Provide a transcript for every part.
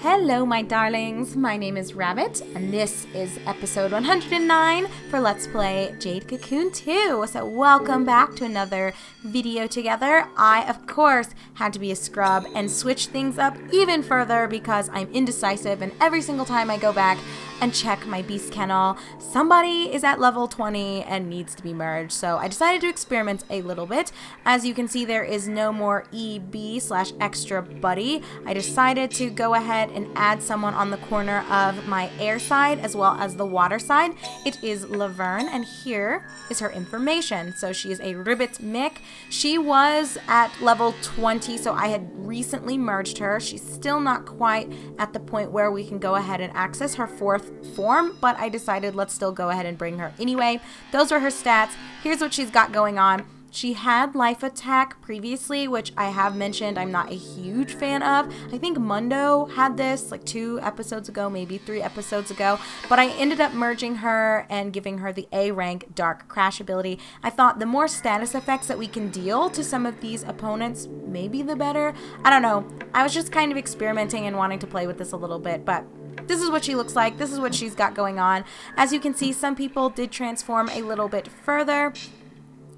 Hello, my darlings. My name is Rabbit, and this is episode 109 for Let's Play Jade Cocoon 2. So welcome back to another video together. I, of course, had to be a scrub and switch things up even further because I'm indecisive, and every single time I go back and check my beast kennel, somebody is at level 20 and needs to be merged. So I decided to experiment a little bit. As you can see, there is no more EB/extra buddy. I decided to go ahead and add someone on the corner of my air side as well as the water side. It is Laverne, and here is her information. So she is a Ribbit Mick. She was at level 20, so I had recently merged her. She's still not quite at the point where we can go ahead and access her fourth form, but I decided let's still go ahead and bring her anyway. Those are her stats. Here's what she's got going on. She had life attack previously, which I have mentioned I'm not a huge fan of. I think Mundo had this like 2 episodes ago, maybe 3 episodes ago, but I ended up merging her and giving her the A rank Dark Crash ability. I thought the more status effects that we can deal to some of these opponents, maybe the better. I don't know. I was just kind of experimenting and wanting to play with this a little bit, but this is what she looks like. This is what she's got going on. As you can see, some people did transform a little bit further.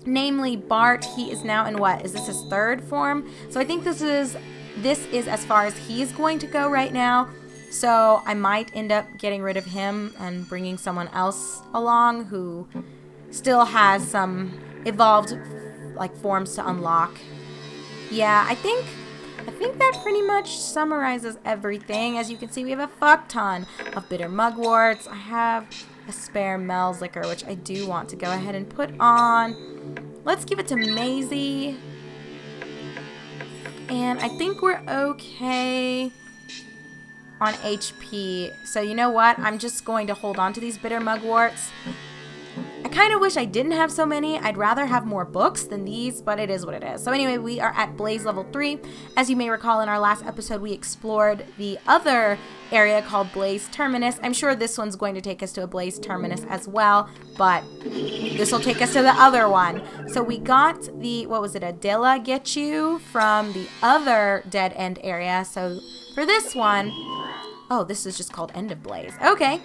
Namely Bart. He is now in what? Is this his 3rd form? So I think this is as far as he's going to go right now. So I might end up getting rid of him and bringing someone else along who still has some evolved like forms to unlock. Yeah, I think that pretty much summarizes everything. As you can see, we have a fuck ton of bitter mugworts. I have a spare Mel's liquor, which I do want to go ahead and put on. Let's give it to Maisie. And I think we're okay on HP. So you know what? I'm just going to hold on to these bitter mugworts. I kind of wish I didn't have so many. I'd rather have more books than these, but it is what it is. So anyway, we are at Blaze level 3. As you may recall, in our last episode, we explored the other area called Blaze Terminus. I'm sure this one's going to take us to a Blaze Terminus as well, but this will take us to the other one. So we got the, what was it, a Dilla Get You from the other Dead End area. So for this one, oh, this is just called End of Blaze. Okay.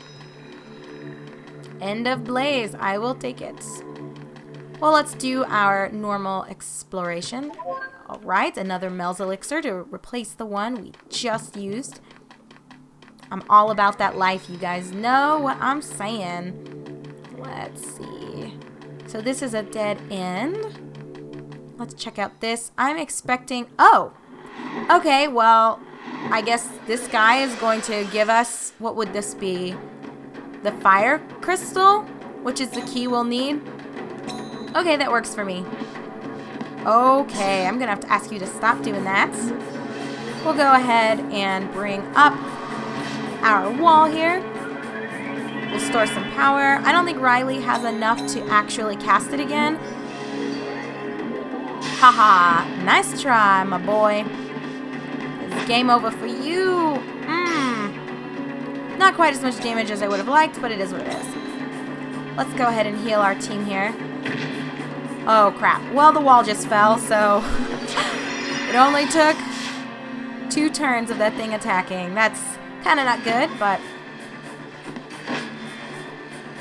End of Blaze. I will take it. Well, let's do our normal exploration. Alright, another Mel's Elixir to replace the one we just used. I'm all about that life. You guys know what I'm saying. Let's see. So this is a dead end. Let's check out this. I'm expecting... Oh! Okay, well, I guess this guy is going to give us... What would this be? The fire crystal, which is the key we'll need. Okay, that works for me. Okay, I'm gonna have to ask you to stop doing that. We'll go ahead and bring up our wall here. We'll store some power. I don't think Riley has enough to actually cast it again. Haha, nice try, my boy. It's game over for you. Not quite as much damage as I would have liked, but it is what it is. Let's go ahead and heal our team here. Oh, crap. Well, the wall just fell, so it only took 2 turns of that thing attacking. That's kind of not good, but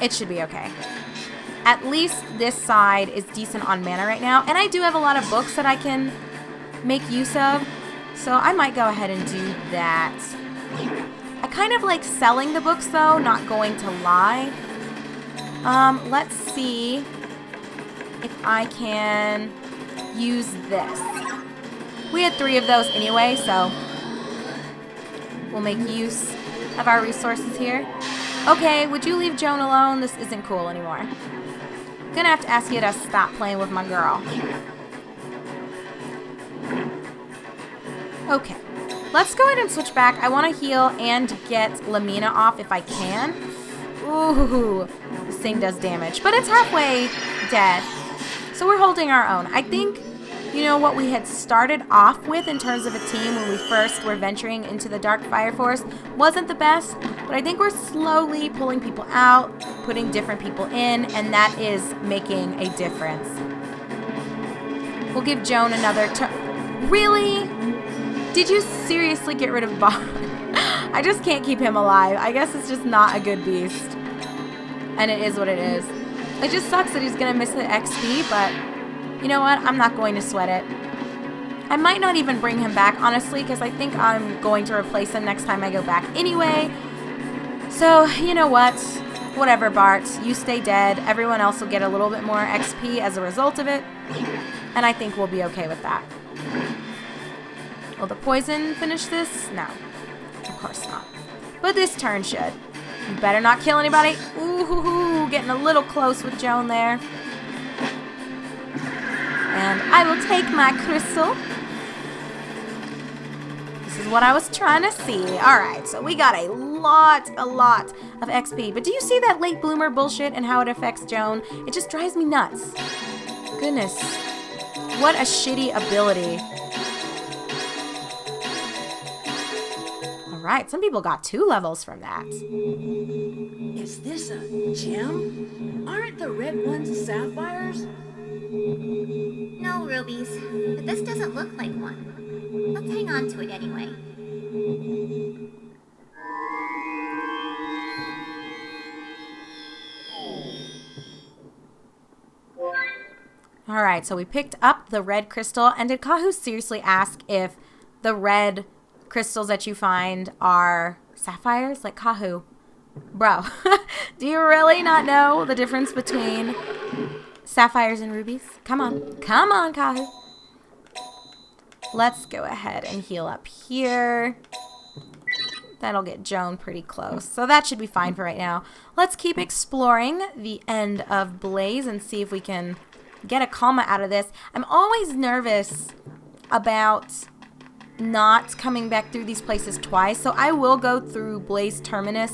it should be okay. At least this side is decent on mana right now, and I do have a lot of books that I can make use of, so I might go ahead and do that. I kind of like selling the books, though, not going to lie. Let's see if I can use this. We had 3 of those anyway, so we'll make use of our resources here. Okay, would you leave Joan alone? This isn't cool anymore. I'm gonna have to ask you to stop playing with my girl. Okay. Let's go ahead and switch back. I want to heal and get Lamina off if I can. Ooh, this thing does damage, but it's halfway dead. So we're holding our own. I think, you know, what we had started off with in terms of a team when we first were venturing into the Dark Fire Forest wasn't the best, but I think we're slowly pulling people out, putting different people in, and that is making a difference. We'll give Joan another turn. Really? Did you seriously get rid of Bob? I just can't keep him alive. I guess it's just not a good beast. And it is what it is. It just sucks that he's going to miss the XP, but you know what? I'm not going to sweat it. I might not even bring him back, honestly, because I think I'm going to replace him next time I go back anyway. So, you know what? Whatever, Bart. You stay dead. Everyone else will get a little bit more XP as a result of it. And I think we'll be okay with that. Will the poison finish this? No. Of course not. But this turn should. You better not kill anybody. Ooh, getting a little close with Joan there. And I will take my crystal. This is what I was trying to see. Alright, so we got a lot of XP. But do you see that late bloomer bullshit and how it affects Joan? It just drives me nuts. Goodness. What a shitty ability. Alright, some people got 2 levels from that. Is this a gem? Aren't the red ones sapphires? No, Rubies, but this doesn't look like one. Let's hang on to it anyway. Alright, so we picked up the red crystal, and did Kahu seriously ask if the red crystals that you find are sapphires? Like, Kahu, bro, do you really not know the difference between sapphires and rubies? Come on, Kahu. Let's go ahead and heal up here. That'll get Joan pretty close. So that should be fine for right now. Let's keep exploring the end of Blaze and see if we can get a comma out of this. I'm always nervous about not coming back through these places twice. So I will go through Blaze Terminus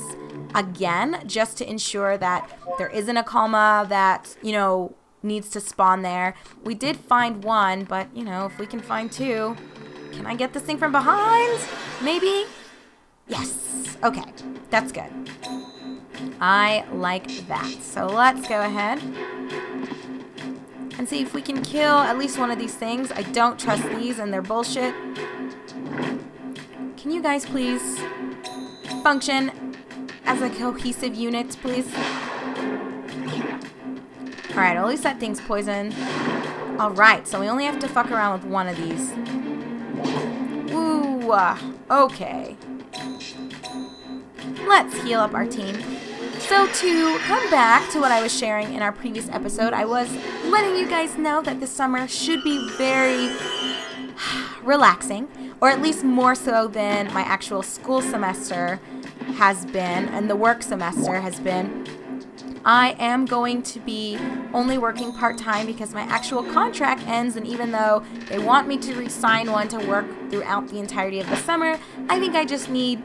again just to ensure that there isn't a comma that, you know, needs to spawn there. We did find one, but, you know, if we can find 2. Can I get this thing from behind? Maybe? Yes. Okay. That's good. I like that. So let's go ahead and see if we can kill at least one of these things. I don't trust these and they're bullshit. Can you guys please function as a cohesive unit, please? Alright, at least that thing's poisoned. Alright, so we only have to fuck around with one of these. Ooh, okay. Let's heal up our team. So to come back to what I was sharing in our previous episode, I was letting you guys know that this summer should be very relaxing, or at least more so than my actual school semester has been and the work semester has been. I am going to be only working part-time because my actual contract ends, and even though they want me to re-sign one to work throughout the entirety of the summer, I think I just need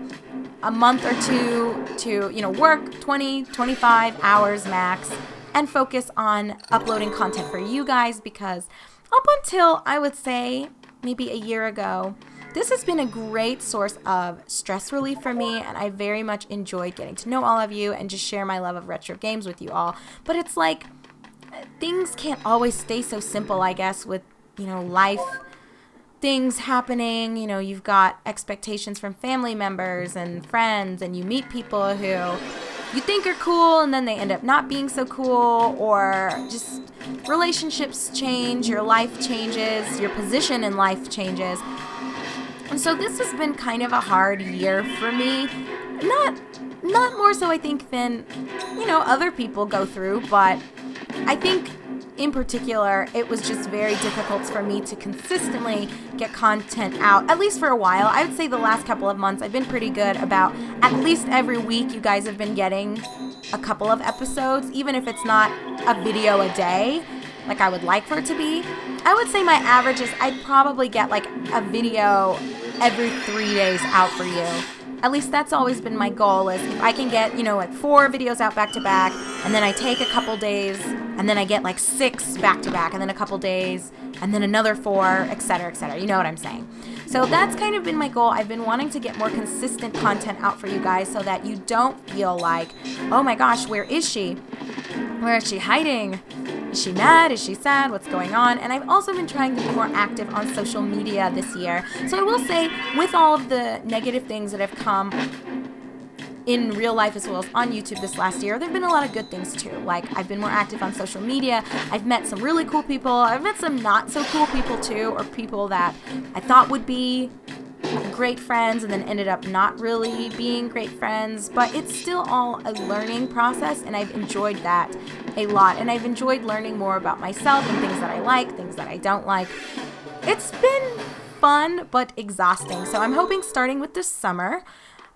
a month or 2 to, you know, work 20, 25 hours max and focus on uploading content for you guys, because up until, I would say, maybe a year ago, this has been a great source of stress relief for me, and I very much enjoyed getting to know all of you and just share my love of retro games with you all. But it's like, things can't always stay so simple, I guess, with, you know, life things happening. You know, you've got expectations from family members and friends, and you meet people who you think are cool and then they end up not being so cool, or just relationships change, your life changes, your position in life changes. And so this has been kind of a hard year for me. Not more so, I think, than, you know, other people go through, but I think in particular, it was just very difficult for me to consistently get content out, at least for a while. I would say the last couple of months, I've been pretty good about at least every week you guys have been getting a couple of episodes, even if it's not a video a day, like I would like for it to be. I would say my average is I'd probably get like a video every 3 days out for you. At least that's always been my goal, is if I can get, you know, like 4 videos out back to back, and then I take a couple days, and then I get like 6 back to back, and then a couple days, and then another 4, etc., etc. You know what I'm saying? So that's kind of been my goal. I've been wanting to get more consistent content out for you guys so that you don't feel like, oh my gosh, where is she? Where is she hiding? Is Is she mad? Is she sad? What's going on? And I've also been trying to be more active on social media this year. So I will say, with all of the negative things that have come in real life as well as on YouTube this last year, there have been a lot of good things too. Like, I've been more active on social media. I've met some really cool people. I've met some not so cool people too, or people that I thought would be great friends and then ended up not really being great friends. But it's still all a learning process, and I've enjoyed that a lot. And I've enjoyed learning more about myself and things that I like, things that I don't like. It's been fun but exhausting. So I'm hoping starting with this summer,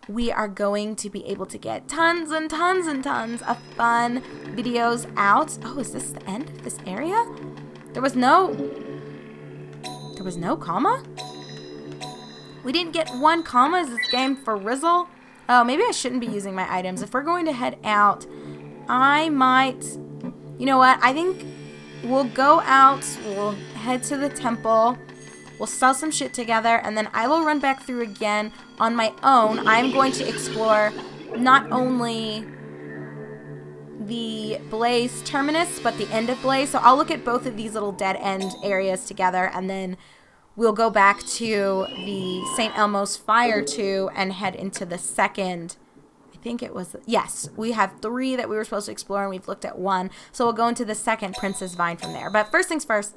we are going to be able to get tons and tons and tons of fun videos out. Oh, is this the end of this area? There was no comma? We didn't get one comma. Is this game for Rizzle? Oh, maybe I shouldn't be using my items. If we're going to head out, I might... You know what? I think we'll go out. We'll head to the temple. We'll sell some shit together, and then I will run back through again on my own. I'm going to explore not only the Blaze terminus, but the end of Blaze. So I'll look at both of these little dead end areas together, and then we'll go back to the St. Elmo's Fire 2 and head into the second. I think it was, yes, we have 3 that we were supposed to explore, and we've looked at 1. So we'll go into the second Princess Vine from there. But first things first,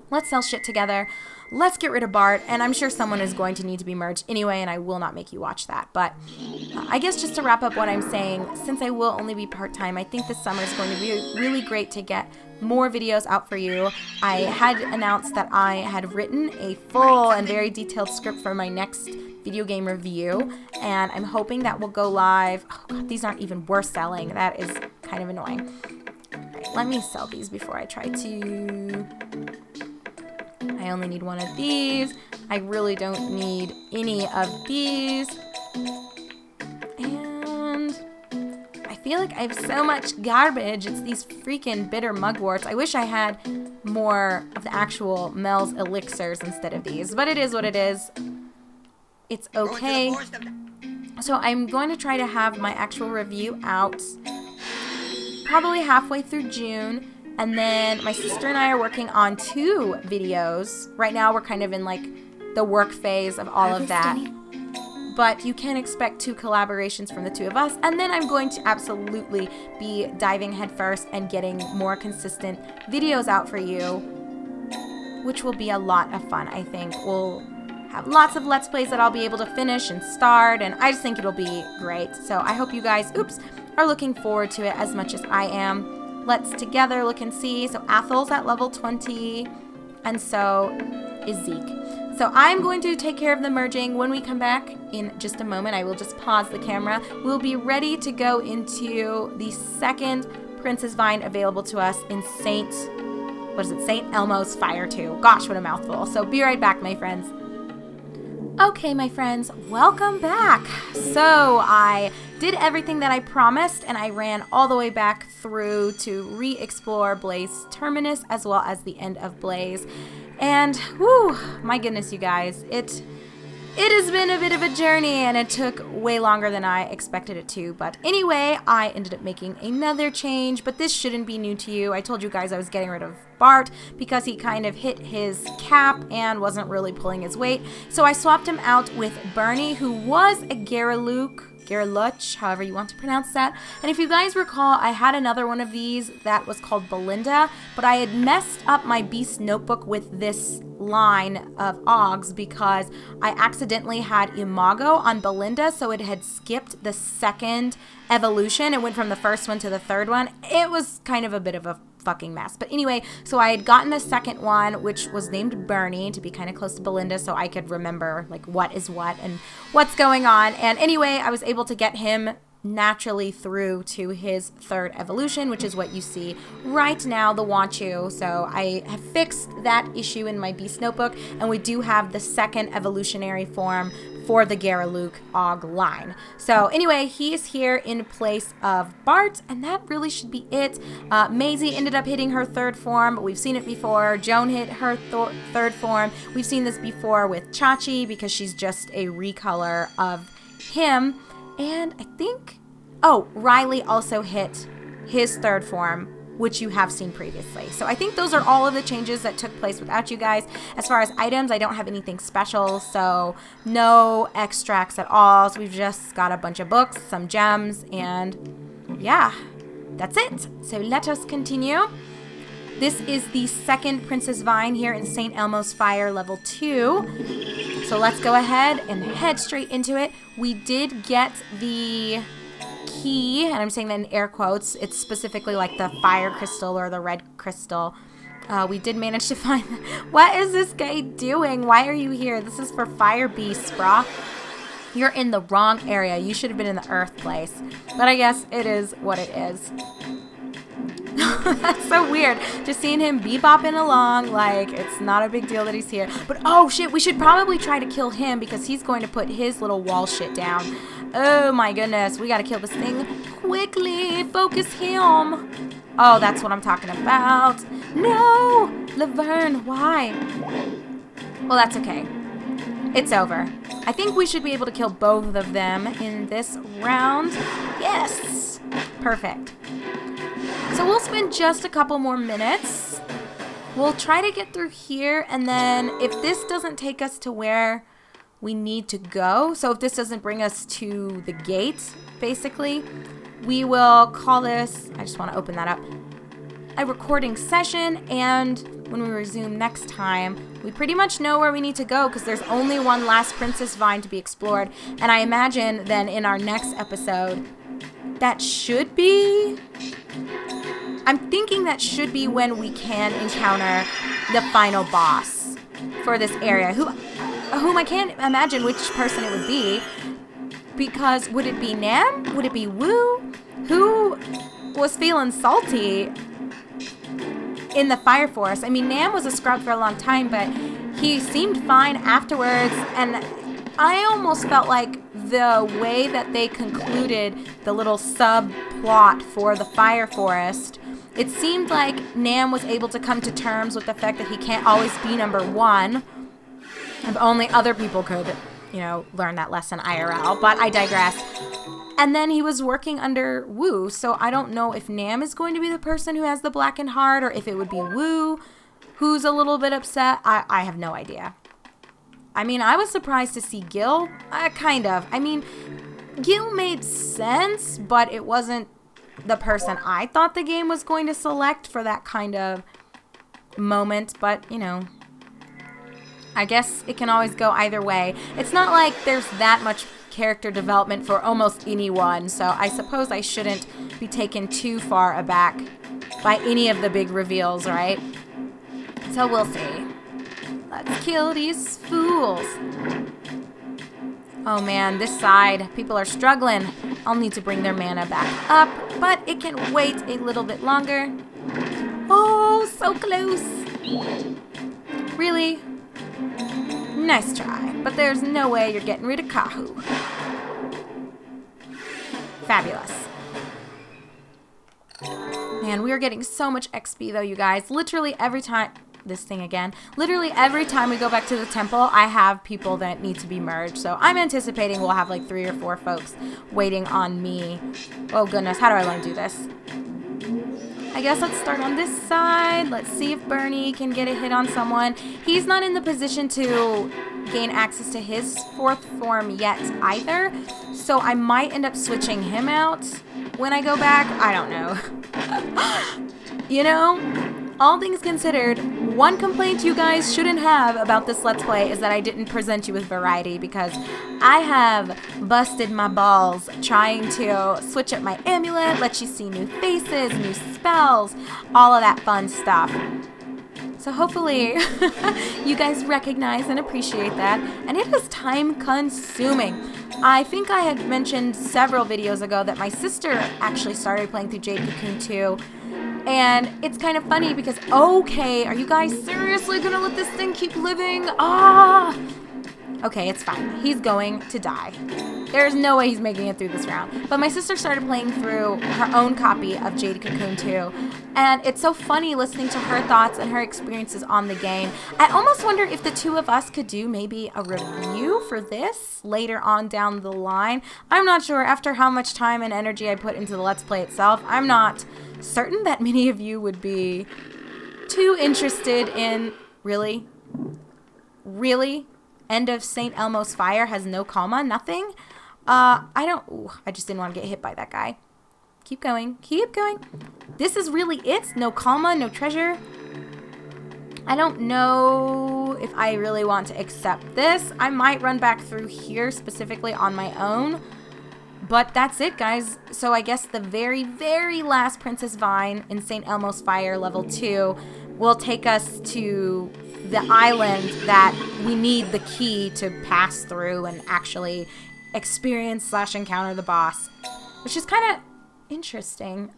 let's sell shit together. Let's get rid of Bart, and I'm sure someone is going to need to be merged anyway, and I will not make you watch that. But I guess just to wrap up what I'm saying, since I will only be part-time, I think this summer is going to be really great to get more videos out for you. I had announced that I had written a full and very detailed script for my next video game review, and I'm hoping that will go live. Oh God, these aren't even worth selling. That is kind of annoying. All right, let me sell these before I try to... I only need 1 of these. I really don't need any of these. And I feel like I have so much garbage. It's these freaking bitter mugworts. I wish I had more of the actual Mel's elixirs instead of these, but it is what it is. It's okay. So I'm going to try to have my actual review out probably halfway through June. And then my sister and I are working on 2 videos. Right now we're kind of in like the work phase of all of that. But you can expect 2 collaborations from the 2 of us. And then I'm going to absolutely be diving headfirst and getting more consistent videos out for you, which will be a lot of fun. I think we'll have lots of Let's Plays that I'll be able to finish and start, and I just think it'll be great. So I hope you guys, are looking forward to it as much as I am. Let's together look and see. So Athel's at level 20, and so is Zeke. So I'm going to take care of the merging. When we come back in just a moment, I will just pause the camera. We'll be ready to go into the second Princess Vine available to us in St. Elmo's Fire 2. Gosh, what a mouthful. So be right back, my friends. Okay, my friends, welcome back. So I did everything that I promised, and I ran all the way back through to re-explore Blaze Terminus as well as the end of Blaze. And, whew, my goodness, you guys, it has been a bit of a journey, and it took way longer than I expected it to. But anyway, I ended up making another change, but this shouldn't be new to you. I told you guys I was getting rid of Bart because he kind of hit his cap and wasn't really pulling his weight. So I swapped him out with Bernie, who was a Garaluch, however you want to pronounce that. And if you guys recall, I had another one of these that was called Belinda, but I had messed up my Beast notebook with this line of Oggs because I accidentally had Imago on Belinda, so it had skipped the second evolution. It went from the first one to the third one. It was kind of a bit of a fucking mess. But anyway, so I had gotten a second one, which was named Bernie, to be kind of close to Belinda, so I could remember like what is what and what's going on. And anyway, I was able to get him naturally through to his third evolution, which is what you see right now, the Wanchu. So I have fixed that issue in my Beast notebook, and we do have the second evolutionary form for the Garaluch Ogg line. So anyway, he is here in place of Bart, and that really should be it. Maisie ended up hitting her third form, but we've seen it before. Joan hit her third form. We've seen this before with Chachi because she's just a recolor of him. And I think, oh, Riley also hit his third form which you have seen previously. So I think those are all of the changes that took place without you guys. As far as items, I don't have anything special, so no extracts at all. So we've just got a bunch of books, some gems, and yeah, that's it. So let us continue. This is the second Princess Vine here in St. Elmo's Fire level 2. So let's go ahead and head straight into it. We did get the key, and I'm saying that in air quotes. It's specifically like the fire crystal or the red crystal. We did manage to find... What is this guy doing? Why are you here? This is for fire beasts, brah. You're in the wrong area. You should have been in the earth place. But I guess it is what it is. That's so weird. Just seeing him bebopping along like it's not a big deal that he's here. But oh shit, we should probably try to kill him because he's going to put his little wall shit down. Oh my goodness, we gotta kill this thing quickly. Focus him. Oh, that's what I'm talking about. No, Laverne, why? Well, that's okay. It's over. I think we should be able to kill both of them in this round. Yes, perfect. So we'll spend just a couple more minutes. We'll try to get through here, and then if this doesn't take us to where we need to go, so if this doesn't bring us to the gate, basically, we will call this, I just want to open that up, a recording session, and when we resume next time, we pretty much know where we need to go because there's only one last Princess Vine to be explored, and I imagine then in our next episode, that should be... I'm thinking that should be when we can encounter the final boss for this area, whom I can't imagine which person it would be, because would it be Nam? Would it be Wu? Who was feeling salty in the Fire Forest? I mean, Nam was a scrub for a long time, but he seemed fine afterwards, and I almost felt like the way that they concluded the little subplot for the Fire Forest, it seemed like Nam was able to come to terms with the fact that he can't always be number one. If only other people could, you know, learn that lesson IRL, but I digress. And then he was working under Wu, so I don't know if Nam is going to be the person who has the blackened heart or if it would be Wu who's a little bit upset. I have no idea. I mean, I was surprised to see Gil. Kind of. I mean, Gil made sense, but it wasn't the person I thought the game was going to select for that kind of moment. But, you know, I guess it can always go either way. It's not like there's that much character development for almost anyone, so I suppose I shouldn't be taken too far aback by any of the big reveals, right? So we'll see. Let's kill these fools. Oh man, this side, people are struggling. I'll need to bring their mana back up, but it can wait a little bit longer. Oh, so close. Really? Nice try, but there's no way you're getting rid of Kahu. Fabulous. Man, we are getting so much XP though, you guys. Literally every time... This thing again. Literally every time we go back to the temple, I have people that need to be merged. So I'm anticipating we'll have like 3 or 4 folks waiting on me. Oh goodness, how do I want to do this? I guess let's start on this side. Let's see if Bernie can get a hit on someone. He's not in the position to gain access to his 4th form yet either. So I might end up switching him out when I go back. I don't know. You know, all things considered, one complaint you guys shouldn't have about this Let's Play is that I didn't present you with variety, because I have busted my balls trying to switch up my amulet, let you see new faces, new spells, all of that fun stuff. So hopefully you guys recognize and appreciate that, and it is time consuming. I think I had mentioned several videos ago that my sister actually started playing through Jade Cocoon 2. And it's kind of funny because, okay, are you guys seriously gonna let this thing keep living? Ah! Okay, it's fine. He's going to die. There's no way he's making it through this round. But my sister started playing through her own copy of Jade Cocoon 2. And it's so funny listening to her thoughts and her experiences on the game. I almost wonder if the two of us could do maybe a review for this later on down the line. I'm not sure. After how much time and energy I put into the Let's Play itself, I'm not certain that many of you would be too interested in... Really? Really? End of St. Elmo's Fire has no comma? Nothing? I just didn't want to get hit by that guy. Keep going. Keep going. This is really it? No comma, no treasure? I don't know if I really want to accept this. I might run back through here specifically on my own. But that's it, guys. So I guess the very, very last Princess Vine in St. Elmo's Fire level 2 will take us to the island that we need the key to pass through and actually experience / encounter the boss, which is kind of interesting.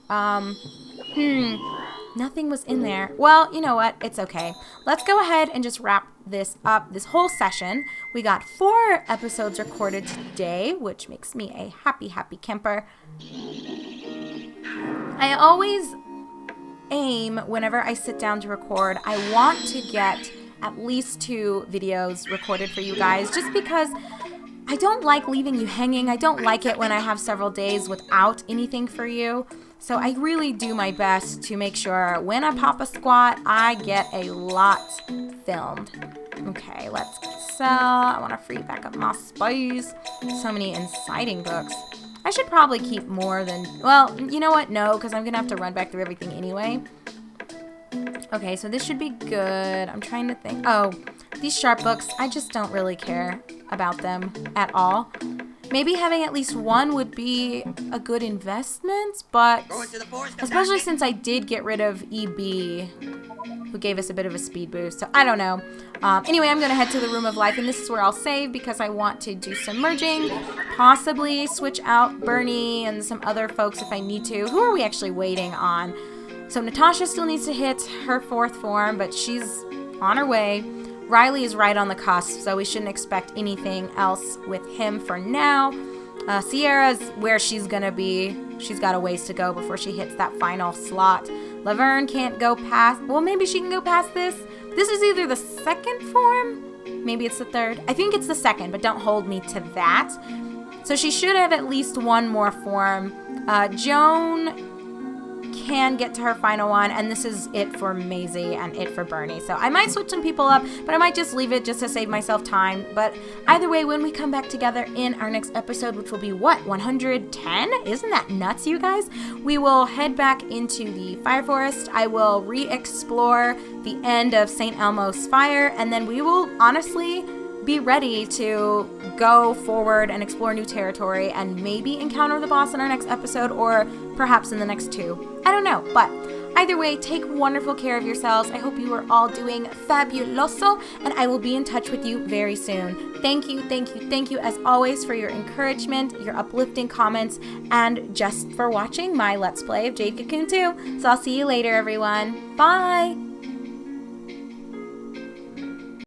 Nothing was in there. Well, you know what? It's okay. Let's go ahead and just wrap this up, this whole session. We got 4 episodes recorded today, which makes me a happy, happy camper. I always aim whenever I sit down to record, I want to get at least 2 videos recorded for you guys, just because I don't like leaving you hanging. I don't like it when I have several days without anything for you. So I really do my best to make sure when I pop a squat, I get a lot filmed. Okay, let's sell. I want to free back up my space. So many inciting books. I should probably keep more than, well, you know what? No, because I'm going to have to run back through everything anyway. Okay, so this should be good. I'm trying to think. Oh, these sharp books, I just don't really care about them at all. Maybe having at least one would be a good investment, but especially since I did get rid of EB, who gave us a bit of a speed boost. So I don't know. Anyway, I'm going to head to the Room of Life, and this is where I'll save because I want to do some merging, possibly switch out Bernie and some other folks if I need to. Who are we actually waiting on? So Natasha still needs to hit her 4th form, but she's on her way. Riley is right on the cusp, so we shouldn't expect anything else with him for now. Sierra's where she's going to be. She's got a ways to go before she hits that final slot. Laverne can't go past... Well, maybe she can go past this. This is either the 2nd form. Maybe it's the 3rd. I think it's the 2nd, but don't hold me to that. So she should have at least one more form. Joan can get to her final one, and this is it for Maisie and it for Bernie. So I might switch some people up, but I might just leave it just to save myself time. But either way, when we come back together in our next episode, which will be what, 110? Isn't that nuts, you guys? We will head back into the Fire Forest. I will re-explore the end of St. Elmo's Fire, and then we will honestly be ready to go forward and explore new territory and maybe encounter the boss in our next episode, or perhaps in the next 2. I don't know, but either way, take wonderful care of yourselves. I hope you are all doing fabuloso, and I will be in touch with you very soon. Thank you, thank you, thank you as always for your encouragement, your uplifting comments, and just for watching my Let's Play of Jade Cocoon 2. So I'll see you later, everyone. Bye!